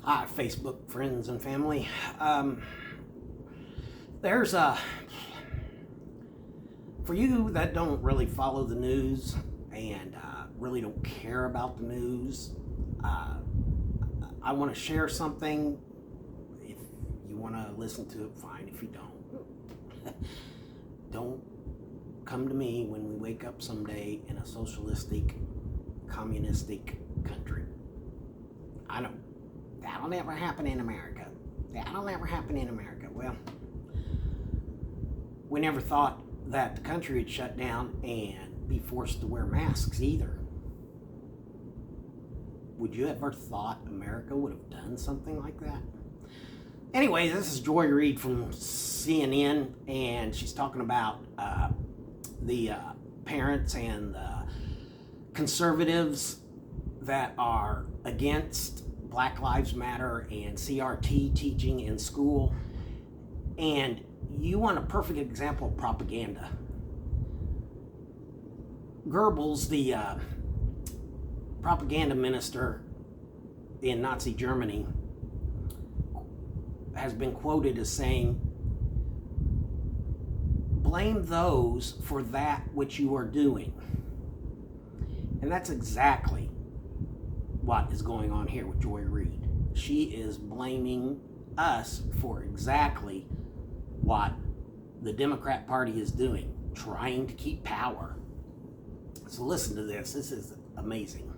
Hi, Facebook friends and family. There's a for you that don't really follow the news and really don't care about the news. Uh, I want to share something. If you want to listen to it, fine. If you don't, don't come to me when we wake up someday in a socialistic, communistic country. I know that'll never happen in America. That'll never happen in America. Well, we never thought that the country would shut down and be forced to wear masks either. Would you ever thought America would have done something like that? Anyway, this is Joy Reid from CNN, and she's talking about the parents and the conservatives that are against Black Lives Matter and CRT teaching in school. And you want a perfect example of propaganda. Goebbels, the propaganda minister in Nazi Germany, has been quoted as saying, "Blame those for that which you are doing." And that's exactly what is going on here with Joy Reid. She is blaming us for exactly what the Democrat Party is doing, trying to keep power. So listen to this. This is amazing.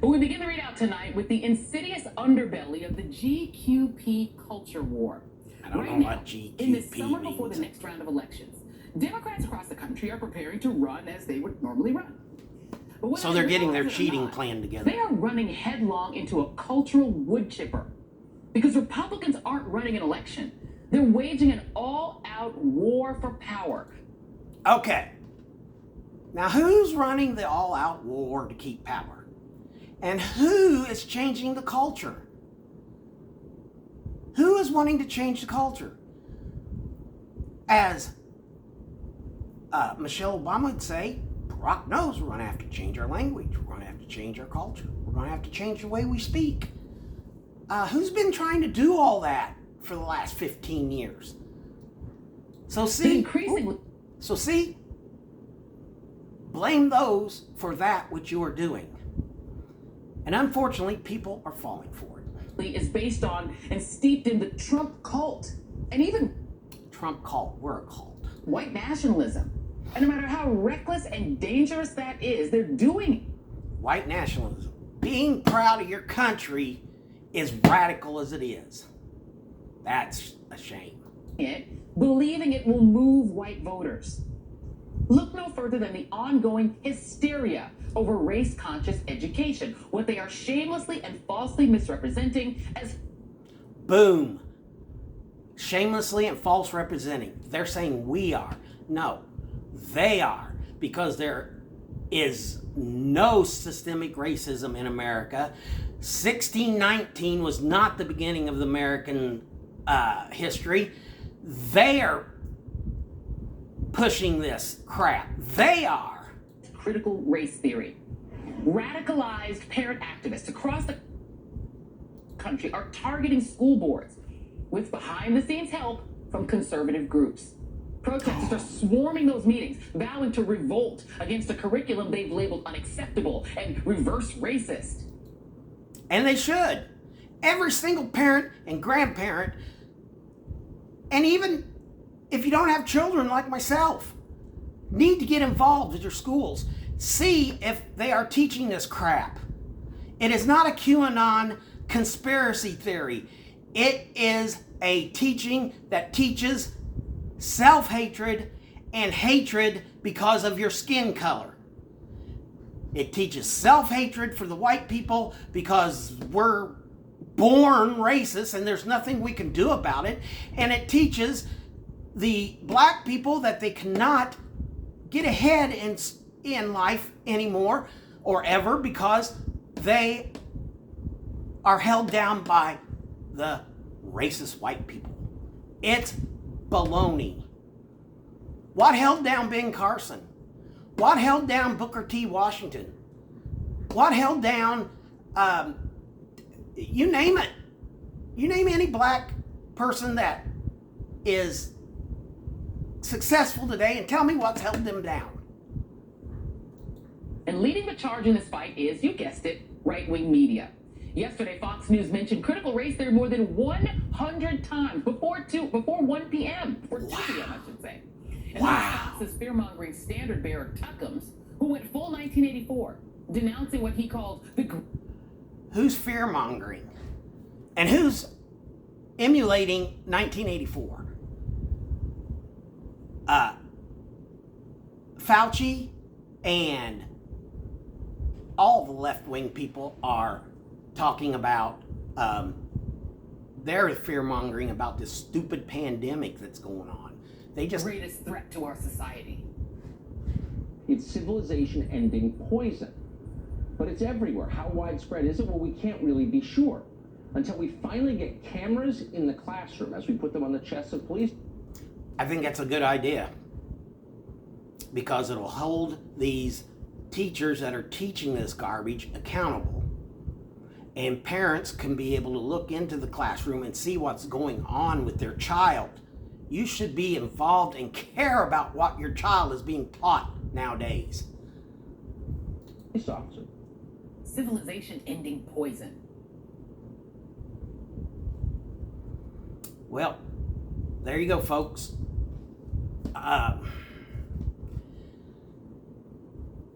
But we begin the readout tonight with the insidious underbelly of the GQP culture war. I don't Right know now, what GQP in the summer before the means. next round of elections, Democrats across the country are preparing to run as they would normally run. But whether So they they're getting their realize it or cheating not, plan together. They are running headlong into a cultural wood chipper. Because Republicans aren't running an election. They're waging an all-out war for power. Okay. Now, who's running the all-out war to keep power? And who is changing the culture? Who is wanting to change the culture? As Michelle Obama would say, Barack knows we're going to have to change our language. We're going to have to change our culture. We're going to have to change the way we speak. Who's been trying to do all that for the last 15 years? So see, blame those for that which you are doing. And unfortunately, people are falling for it. Is based on and steeped in the Trump cult. And even Trump cult, we're a cult. White nationalism. And no matter how reckless and dangerous that is, they're doing it. White nationalism. Being proud of your country is radical as it is. That's a shame. Believing it will move white voters. Look no further than the ongoing hysteria over race-conscious education, what they are shamelessly and falsely misrepresenting as... Boom. Shamelessly and false representing. They're saying we are. No, they are. Because there is no systemic racism in America. 1619 was not the beginning of the American history. They are pushing this crap. They are. Critical race theory. Radicalized parent activists across the country are targeting school boards with behind-the-scenes help from conservative groups. Protesters are swarming those meetings, vowing to revolt against a curriculum they've labeled unacceptable and reverse racist. And they should. Every single parent and grandparent, and even if you don't have children like myself, need to get involved with your schools. See if they are teaching this crap. It is not a QAnon conspiracy theory. It is a teaching that teaches self-hatred and hatred because of your skin color. It teaches self-hatred for the white people because we're born racist and there's nothing we can do about it. And it teaches the black people that they cannot get ahead in life anymore or ever because they are held down by the racist white people. It's baloney. What held down Ben Carson? What held down Booker T. Washington? What held down You name it. You name any black person that is successful today and tell me what's held them down. And leading the charge in this fight is, you guessed it, right-wing media. Yesterday, Fox News mentioned critical race theory more than 100 times before 1 p.m. Before 2 p.m., I should say. And Wow. Fox's fear-mongering standard bearer, Tuckums, who went full 1984, denouncing what he called the... Who's fear-mongering? And who's emulating 1984? Fauci and all the left-wing people are talking about, they're fear-mongering about this stupid pandemic that's going on. They just... greatest threat to our society. It's civilization-ending poison. But it's everywhere. How widespread is it? Well, we can't really be sure. Until we finally get cameras in the classroom, as we put them on the chests of police. I think that's a good idea, because it'll hold these teachers that are teaching this garbage accountable. And parents can be able to look into the classroom and see what's going on with their child. You should be involved and care about what your child is being taught nowadays. Police officer. Civilization-ending poison. Well, there you go, folks.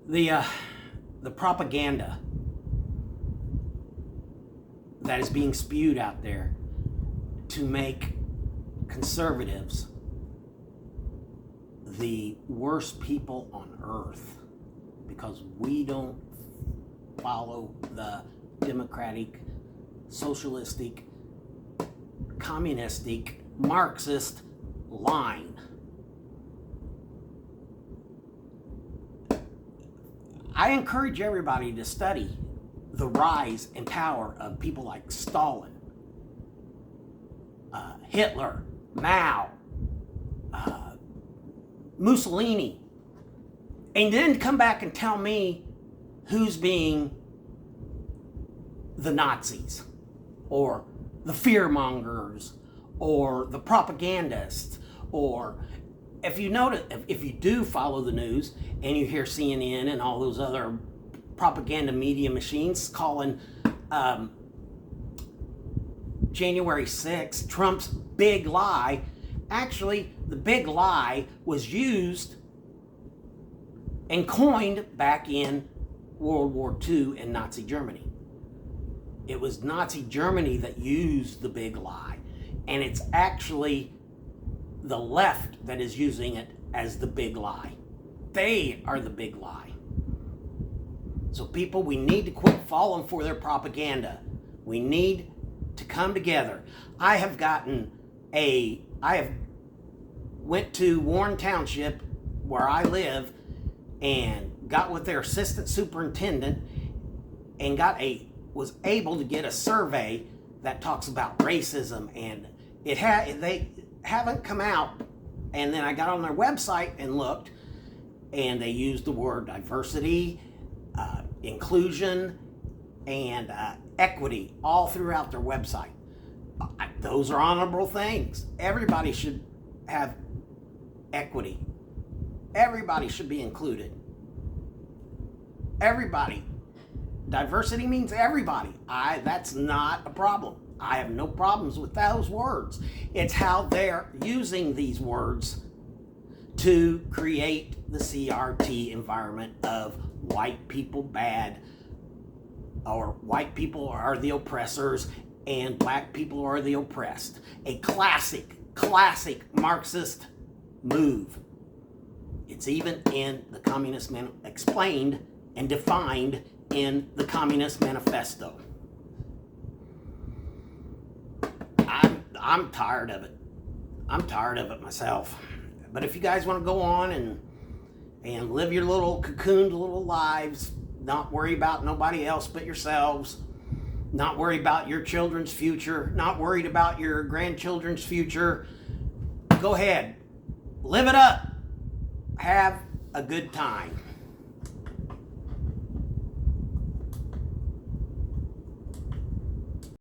The propaganda that is being spewed out there to make conservatives the worst people on earth because we don't follow the democratic, socialistic, communistic, Marxist line. I encourage everybody to study the rise and power of people like Stalin, Hitler, Mao, Mussolini, and then come back and tell me who's being the Nazis or the fearmongers or the propagandists. Or if you notice, if you do follow the news and you hear CNN and all those other propaganda media machines calling January 6th Trump's big lie, actually the big lie was used and coined back in World War II in Nazi Germany. It was Nazi Germany that used the big lie, and it's actually the left that is using it as the big lie. They are the big lie. So people, we need to quit falling for their propaganda. We need to come together. I have went to Warren Township where I live and got with their assistant superintendent and was able to get a survey that talks about racism, and they haven't come out. And then I got on their website and looked, and they used the word diversity, inclusion, and equity all throughout their website. Those are honorable things. Everybody should have equity. Everybody should be included. Everybody. Diversity means everybody. That's not a problem. I have no problems with those words. It's how they're using these words to create the CRT environment of white people bad, or white people are the oppressors and black people are the oppressed. A classic Marxist move. It's even in the Communist explained and defined in the Communist Manifesto. I'm tired of it. I'm tired of it myself. But if you guys want to go on and live your little cocooned little lives, not worry about nobody else but yourselves, not worry about your children's future, not worried about your grandchildren's future, go ahead. Live it up. Have a good time.